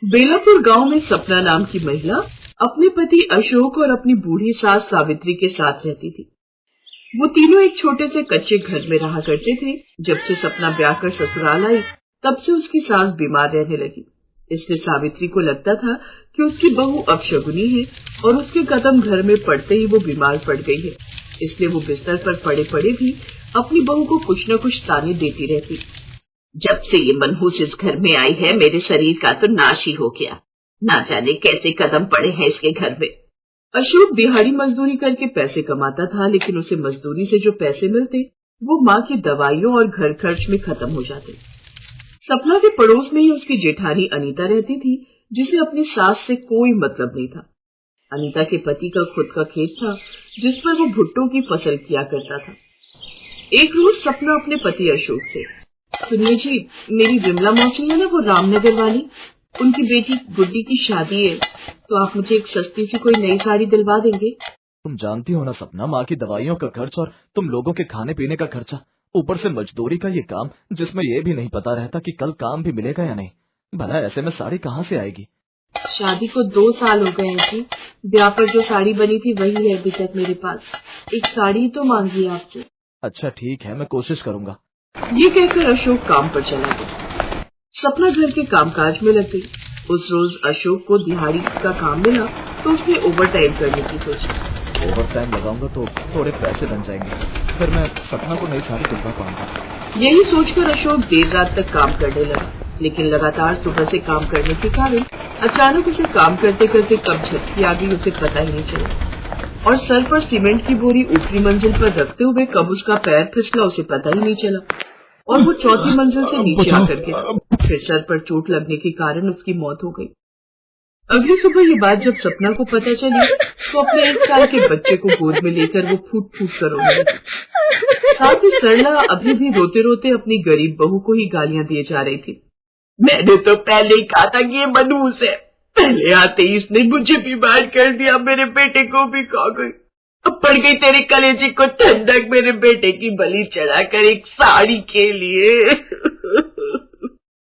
बेलापुर गांव में सपना नाम की महिला अपने पति अशोक और अपनी बूढ़ी सास सावित्री के साथ रहती थी। वो तीनों एक छोटे से कच्चे घर में रहा करते थे। जब से सपना ब्याह कर ससुराल आई तब से उसकी सास बीमार रहने लगी। इसलिए सावित्री को लगता था कि उसकी बहू अपशगुनी है और उसके कदम घर में पड़ते ही वो बीमार पड़ गई है। इसलिए वो बिस्तर पर पड़े पड़े भी अपनी बहू को कुछ न कुछ ताने देती रहती। जब से ये मनहूस इस घर में आई है मेरे शरीर का तो नाश ही हो गया। ना जाने कैसे कदम पड़े हैं इसके घर में। अशोक दिहाड़ी मजदूरी करके पैसे कमाता था, लेकिन उसे मजदूरी से जो पैसे मिलते वो माँ की दवाइयों और घर खर्च में खत्म हो जाते। सपना के पड़ोस में ही उसकी जेठानी अनीता रहती थी, जिसे अपनी सास से कोई मतलब नहीं था। अनीता के पति का खुद का खेत था जिस पर वो भुट्टो की फसल किया करता था। एक रोज सपना अपने पति अशोक से, सुनिए जी, मेरी विमला मौसी है ना, वो रामनगर वाली, उनकी बेटी गुड्डी की शादी है, तो आप मुझे एक सस्ती सी कोई नई साड़ी दिलवा देंगे? तुम जानती हो ना सपना, माँ की दवाइयों का खर्च और तुम लोगों के खाने पीने का खर्चा, ऊपर से मजदूरी का ये काम जिसमें ये भी नहीं पता रहता कि कल काम भी मिलेगा या नहीं। भला ऐसे में साड़ी कहाँ से आएगी? शादी को 2 साल हो गए हैं जी। ब्याह पर जो साड़ी बनी थी वही है अभी तक मेरे पास। एक साड़ी तो मांगी आपसे। अच्छा ठीक है, मैं कोशिश करूँगा। ये कहकर अशोक काम पर चला गया। सपना घर के कामकाज में लग गई। उस रोज अशोक को दिहाड़ी का काम मिला तो उसने ओवर टाइम करने की सोची। ओवर टाइम लगाऊंगा तो थोड़े पैसे बन जाएंगे, फिर मैं सपना को नई साड़ी दिलवा पाऊंगा। यही सोचकर अशोक देर रात तक काम करने लगा, लेकिन लगातार सुबह से काम करने के कारण अचानक उसे काम करते करते कब झटकी आ गई उसे पता ही नहीं चला, और सर पर सीमेंट की बोरी ऊपरी मंजिल पर रखते हुए कब उसका पैर फिसला उसे पता ही नहीं चला, और वो चौथी मंजिल से नीचे आकर गिरा। फिर सर पर चोट लगने के कारण उसकी मौत हो गई। अगली सुबह ये बात जब सपना को पता चली तो अपने 1 साल के बच्चे को गोद में लेकर वो फूट फूट कर रोने लगी। साथ ही सरला अभी भी रोते रोते अपनी गरीब बहू को ही गालियां दिए जा रही थी। मैंने तो पहले ही कहा था कि ये मनहूस है, पहले आते ही इसने मुझे बीमार कर दिया, मेरे बेटे को भी खा गई। अब पड़ गई तेरे कलेजे को ठंडक मेरे बेटे की बलि चढ़ाकर एक साड़ी के लिए।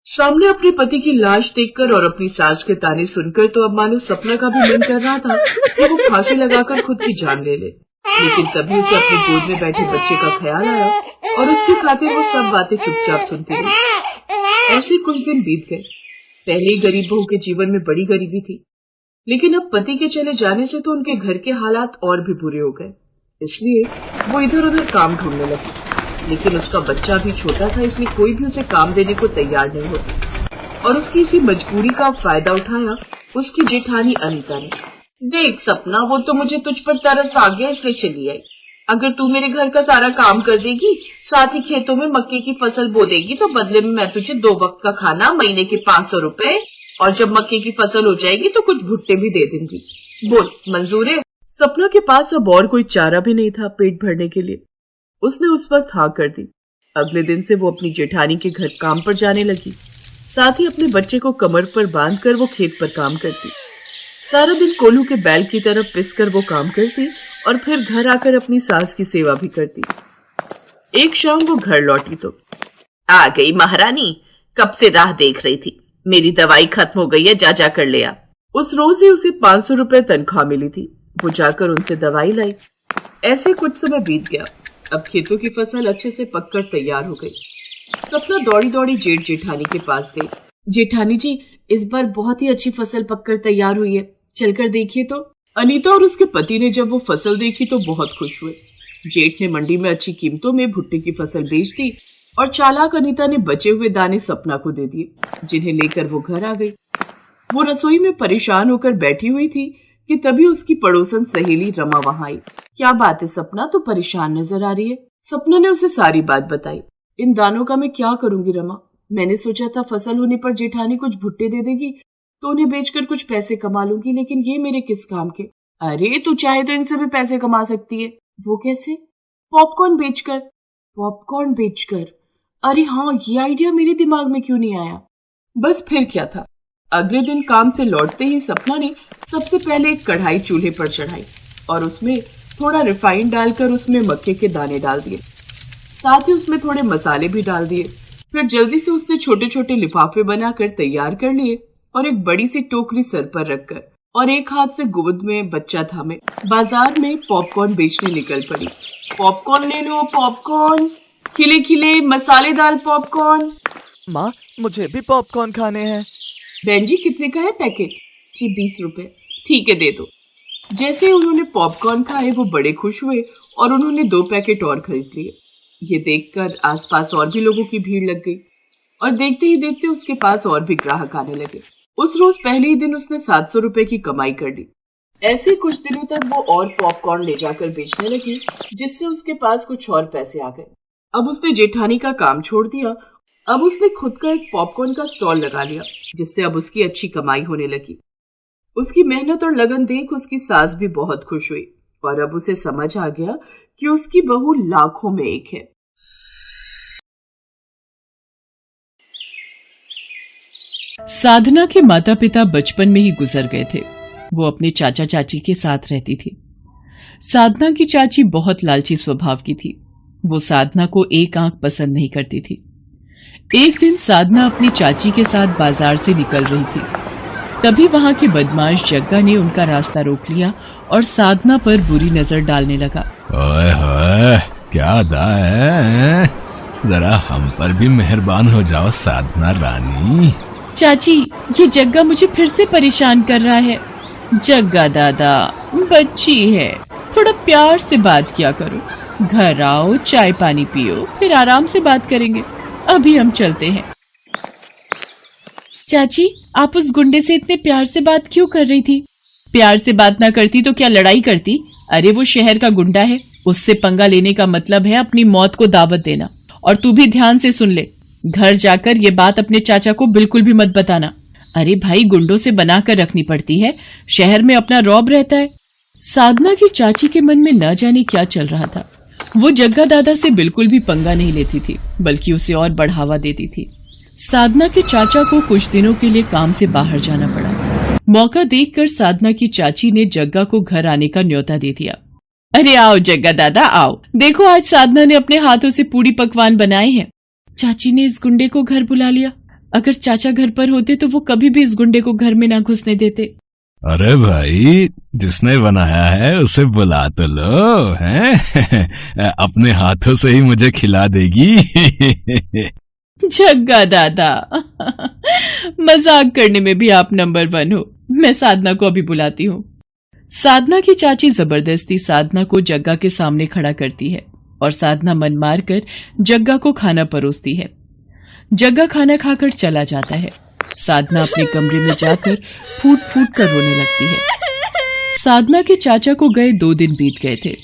सामने अपने पति की लाश देखकर और अपनी सास के ताने सुनकर तो अब मानो सपना का भी मन कर रहा था कि वो फांसी लगाकर खुद की जान ले ले, लेकिन तभी उसे अपनी गोद में बैठे बच्चे का ख्याल आया और उसकी खातिर वो सब बातें चुपचाप सुनती रही। ऐसे कुछ दिन बीत गए। पहले ही गरीब बहू के जीवन में बड़ी गरीबी थी, लेकिन अब पति के चले जाने से तो उनके घर के हालात और भी बुरे हो गए। इसलिए वो इधर उधर काम ढूंढने लगी, लेकिन उसका बच्चा भी छोटा था, इसलिए कोई भी उसे काम देने को तैयार नहीं होता। और उसकी इसी मजबूरी का फायदा उठाया उसकी जेठानी अनीता ने। देख सपना, वो तो मुझे तुझ पर तरस आ गया इसलिए चली आई। अगर तू मेरे घर का सारा काम कर देगी, साथ ही खेतों में मक्के की फसल बो देगी, तो बदले में मैं तुझे 2 वक्त का खाना, महीने के 500 रुपए, और जब मक्के की फसल हो जाएगी तो कुछ भुट्टे भी दे दूंगी। बोल, मंजूर है? सपना के पास अब और कोई चारा भी नहीं था पेट भरने के लिए। उसने उस वक्त हाँ कर दी। अगले दिन से वो अपनी जेठानी के घर काम पर जाने लगी। साथ ही अपने बच्चे को कमर पर बांधकर वो खेत पर काम करती। सारा दिन कोल्हू के बैल की तरफ पिसकर वो काम करती और फिर घर आकर अपनी सास की सेवा भी करती। एक शाम वो घर लौटी तो, आ गई महारानी, कब से राह देख रही थी, मेरी दवाई खत्म हो गई है, जा जा कर ले आ। उस रोज ही उसे 500 रुपए तनख्वाह मिली थी। वो जाकर उनसे दवाई लाई। ऐसे कुछ समय बीत गया। अब खेतों की फसल अच्छे से पककर तैयार हो गई। सपना दौड़ी दौड़ी जेठ जेठानी के पास गई। जेठानी जी, इस बार बहुत ही अच्छी फसल पककर तैयार हुई है, चलकर देखिए तो। अनीता और उसके पति ने जब वो फसल देखी तो बहुत खुश हुए। जेठ ने मंडी में अच्छी कीमतों में भुट्टे की फसल बेच दी और चालाक अनीता ने बचे हुए दाने सपना को दे दिए, जिन्हें लेकर वो घर आ गई। वो रसोई में परेशान होकर बैठी हुई थी कि तभी उसकी पड़ोसन सहेली रमा वहां आई। क्या बात है सपना, तो परेशान नजर आ रही है? सपना ने उसे सारी बात बताई। इन दानों का मैं क्या करूंगी रमा? मैंने सोचा था फसल होने पर जेठानी कुछ भुट्टे दे देगी तो उन्हें बेचकर कुछ पैसे कमा लूंगी, लेकिन ये मेरे किस काम के? अरे तू चाहे तो इनसे भी पैसे कमा सकती है। वो कैसे? पॉपकॉर्न बेचकर। पॉपकॉर्न बेचकर? अरे हाँ, ये आइडिया मेरे दिमाग में क्यों नहीं आया? बस फिर क्या था, अगले दिन काम से लौटते ही सपना ने सबसे पहले एक कढ़ाई चूल्हे पर चढ़ाई और उसमें थोड़ा रिफाइंड डालकर उसमें मक्के के दाने डाल दिए। साथ ही उसमें थोड़े मसाले भी डाल दिए। फिर जल्दी से उसने छोटे छोटे लिफाफे बनाकर तैयार कर लिए और एक बड़ी सी टोकरी सर पर रखकर और एक हाथ से गोद में बच्चा थामे बाजार में पॉपकॉर्न बेचने निकल पड़ी। पॉपकॉर्न ले लो, पॉपकॉर्न, खिले खिले मसालेदार पॉपकॉर्न। माँ, मुझे भी पॉपकॉर्न खाने हैं। बहन जी, कितने का है पैकेट? जी 20 रुपए। ठीक है, दे दो। जैसे उन्होंने पॉपकॉर्न खाए वो बड़े खुश हुए और उन्होंने 2 पैकेट और खरीद लिए। ये देखकर आसपास और भी लोगों की भीड़ लग गई और देखते ही देखते उसके पास और भी ग्राहक आने लगे। उस रोज पहले ही दिन उसने 700 रुपए की कमाई कर ली। ऐसे कुछ दिनों तक वो और पॉपकॉर्न ले जाकर बेचने लगी, जिससे उसके पास कुछ और पैसे आ गए। अब उसने जेठानी का काम छोड़ दिया। अब उसने खुद का एक पॉपकॉर्न का स्टॉल लगा लिया, जिससे अब उसकी अच्छी कमाई होने लगी। उसकी मेहनत और लगन देख उसकी सास भी बहुत खुश हुई और अब उसे समझ आ गया कि उसकी बहू लाखों में एक है। साधना के माता पिता बचपन में ही गुजर गए थे। वो अपने चाचा चाची के साथ रहती थी। साधना की चाची बहुत लालची स्वभाव की थी। वो साधना को एक आंख पसंद नहीं करती थी। एक दिन साधना अपनी चाची के साथ बाजार से निकल रही थी। तभी वहां के बदमाश जग्गा ने उनका रास्ता रोक लिया और साधना पर बुरी नजर डालने लगा। ओए होए, क्या अदा है? जरा हम पर भी मेहरबान हो जाओ साधना रानी। चाची, ये जग्गा मुझे फिर से परेशान कर रहा है। जग्गा दादा, बच्ची है, थोड़ा प्यार से बात किया करो। घर आओ, चाय पानी पियो, फिर आराम से बात करेंगे। अभी हम चलते हैं। चाची, आप उस गुंडे से इतने प्यार से बात क्यों कर रही थी? प्यार से बात ना करती तो क्या लड़ाई करती? अरे वो शहर का गुंडा है, उससे पंगा लेने का मतलब है अपनी मौत को दावत देना। और तू भी ध्यान से सुन ले, घर जाकर ये बात अपने चाचा को बिल्कुल भी मत बताना। अरे भाई, गुंडों से बनाकर रखनी पड़ती है, शहर में अपना रौब रहता है। साधना की चाची के मन में न जाने क्या चल रहा था। वो जग्गा दादा से बिल्कुल भी पंगा नहीं लेती थी, बल्कि उसे और बढ़ावा देती थी। साधना के चाचा को कुछ दिनों के लिए काम से बाहर जाना पड़ा। मौका देखकर साधना की चाची ने जग्गा को घर आने का न्योता दे दिया। अरे आओ जग्गा दादा, आओ, देखो आज साधना ने अपने हाथों से पूड़ी पकवान बनाए हैं। चाची ने इस गुंडे को घर बुला लिया। अगर चाचा घर पर होते तो वो कभी भी इस गुंडे को घर में ना घुसने देते। अरे भाई, जिसने बनाया है उसे बुला तो लो, हैं? अपने हाथों से ही मुझे खिला देगी। जग्गा दादा, मजाक करने में भी आप नंबर 1 हो। मैं साधना को अभी बुलाती हूँ। साधना की चाची जबरदस्ती साधना को जग्गा के सामने खड़ा करती है और साधना मन मार कर जग्गा को खाना परोसती है। जग्गा खाना खाकर चला जाता है। साधना अपने कमरे में जाकर फूट फूट कर रोने लगती है। साधना के चाचा को गए 2 दिन बीत गए थे।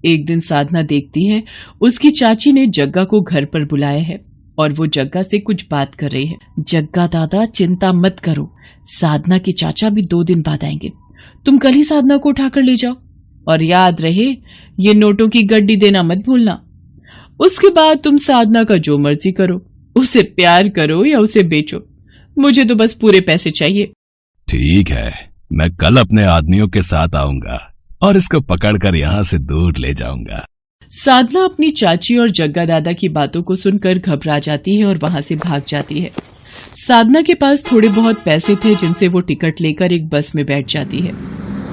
एक दिन साधना देखती है उसकी चाची ने जग्गा को घर पर बुलाया है और वो जग्गा से कुछ बात कर रही है। जग्गा दादा, चिंता मत करो, साधना के चाचा भी 2 दिन बाद आएंगे। तुम कल ही साधना को उठाकर ले जाओ और याद रहे, ये नोटों की गड्डी देना मत भूलना। उसके बाद तुम साधना का जो मर्जी करो, उसे प्यार करो या उसे बेचो, मुझे तो बस पूरे पैसे चाहिए। ठीक है, मैं कल अपने आदमियों के साथ आऊंगा और इसको पकड़कर यहाँ से दूर ले जाऊंगा। साधना अपनी चाची और जग्गा दादा की बातों को सुनकर घबरा जाती है और वहां से भाग जाती है। साधना के पास थोड़े बहुत पैसे थे, जिनसे वो टिकट लेकर एक बस में बैठ जाती है।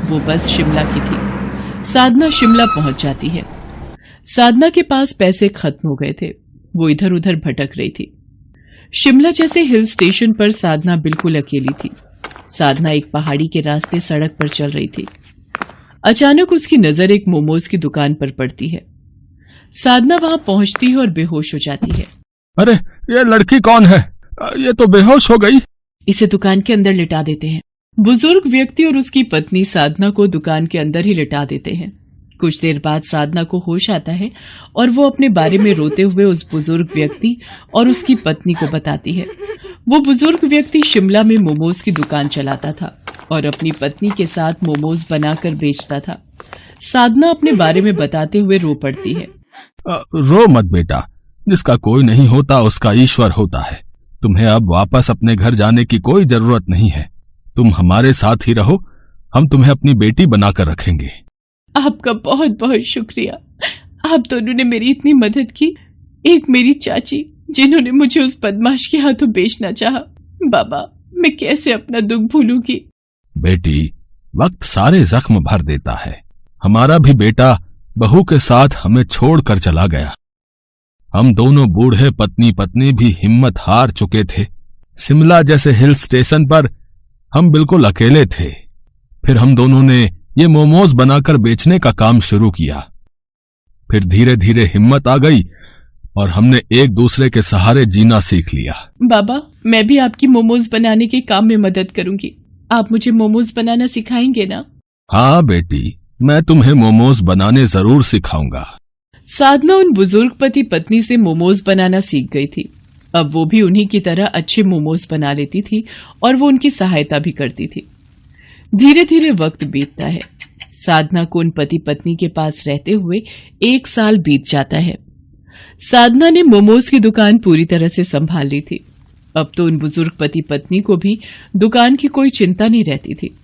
वो बस शिमला की थी। साधना शिमला पहुंच जाती है। साधना के पास पैसे खत्म हो गए थे। वो इधर उधर भटक रही थी। शिमला जैसे हिल स्टेशन पर साधना बिल्कुल अकेली थी। साधना एक पहाड़ी के रास्ते सड़क पर चल रही थी। अचानक उसकी नजर एक मोमोज की दुकान पर पड़ती है। साधना वहां पहुंचती है और बेहोश हो जाती है। अरे, ये लड़की कौन है? ये तो बेहोश हो गई। इसे दुकान के अंदर लिटा देते हैं। बुजुर्ग व्यक्ति और उसकी पत्नी साधना को दुकान के अंदर ही लिटा देते हैं। कुछ देर बाद साधना को होश आता है और वो अपने बारे में रोते हुए उस बुजुर्ग व्यक्ति और उसकी पत्नी को बताती है। वो बुजुर्ग व्यक्ति शिमला में मोमोज की दुकान चलाता था और अपनी पत्नी के साथ मोमोज बनाकर बेचता था। साधना अपने बारे में बताते हुए रो पड़ती है। रो मत बेटा, जिसका कोई नहीं होता उसका ईश्वर होता है। तुम्हें अब वापस अपने घर जाने की कोई जरूरत नहीं है। तुम हमारे साथ ही रहो, हम तुम्हें अपनी बेटी बनाकर रखेंगे। आपका बहुत बहुत शुक्रिया। आप दोनों ने मेरी इतनी मदद की। एक मेरी चाची, जिन्होंने मुझे उस बदमाश के हाथों बेचना चाहा। बाबा, मैं कैसे अपना दुख भूलूंगी। बेटी, वक्त सारे जख्म भर देता है। हमारा भी बेटा बहू के साथ हमें छोड़कर चला गया। हम दोनों बूढ़े पत्नी पत्नी भी हिम्मत हार चुके थे। शिमला जैसे हिल स्टेशन पर हम बिल्कुल अकेले थे। फिर हम दोनों ने ये मोमोज बनाकर बेचने का काम शुरू किया। फिर धीरे धीरे हिम्मत आ गई और हमने एक दूसरे के सहारे जीना सीख लिया। बाबा, मैं भी आपकी मोमोज बनाने के काम में मदद करूंगी। आप मुझे मोमोज बनाना सिखाएंगे ना? हाँ बेटी, मैं तुम्हें मोमोज बनाने जरूर सिखाऊंगा। साधना उन बुजुर्ग पति पत्नी से मोमोज बनाना सीख गई थी। अब वो भी उन्हीं की तरह अच्छे मोमोज बना लेती थी और वो उनकी सहायता भी करती थी। धीरे धीरे वक्त बीतता है। साधना को उन पति पत्नी के पास रहते हुए 1 साल बीत जाता है। साधना ने मोमोज की दुकान पूरी तरह से संभाल ली थी। अब तो उन बुजुर्ग पति पत्नी को भी दुकान की कोई चिंता नहीं रहती थी।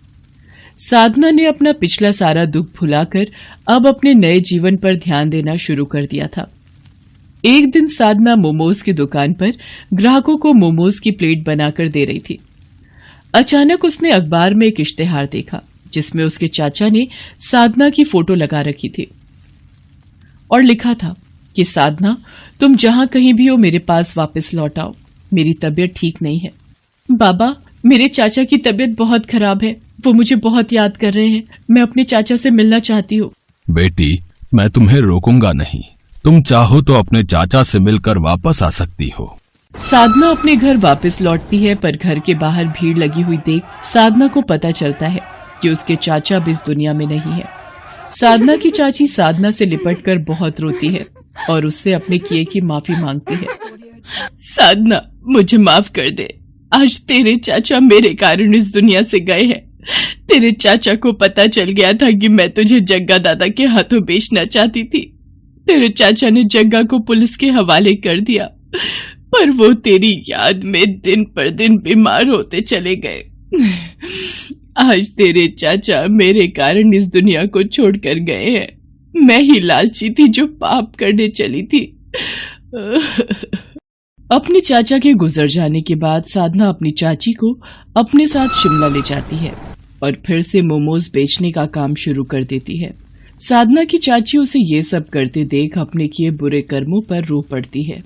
साधना ने अपना पिछला सारा दुख भुलाकर अब अपने नए जीवन पर ध्यान देना शुरू कर दिया था। एक दिन साधना मोमोज की दुकान पर ग्राहकों को मोमोज की प्लेट बनाकर दे रही थी। अचानक उसने अखबार में एक इश्तेहार देखा जिसमें उसके चाचा ने साधना की फोटो लगा रखी थी और लिखा था कि साधना, तुम जहां कहीं भी हो मेरे पास वापस लौट आओ, मेरी तबीयत ठीक नहीं है। बाबा, मेरे चाचा की तबीयत बहुत खराब है, वो मुझे बहुत याद कर रहे हैं। मैं अपने चाचा से मिलना चाहती हूँ। बेटी, मैं तुम्हें रोकूंगा नहीं। तुम चाहो तो अपने चाचा से मिलकर वापस आ सकती हो। साधना अपने घर वापस लौटती है, पर घर के बाहर भीड़ लगी हुई देख साधना को पता चलता है कि उसके चाचा अब इस दुनिया में नहीं है। साधना की चाची साधना से लिपटकर बहुत रोती है और उससे अपने किए की माफी मांगती है। साधना, मुझे माफ कर दे। आज तेरे चाचा मेरे कारण इस दुनिया से गए हैं। तेरे चाचा को पता चल गया था कि मैं तुझे जग्गा दादा के हाथों बेचना चाहती थी। तेरे चाचा ने जग्गा को पुलिस के हवाले कर दिया, पर वो तेरी याद में दिन पर दिन बीमार होते चले गए। आज तेरे चाचा मेरे कारण इस दुनिया को छोड़कर गए हैं। मैं ही लालची थी जो पाप करने चली थी। अपने चाचा के गुजर जाने के बाद साधना अपनी चाची को अपने साथ शिमला ले जाती है और फिर से मोमोज बेचने का काम शुरू कर देती है। साधना की चाची उसे ये सब करते देख अपने किए बुरे कर्मों पर रो पड़ती है।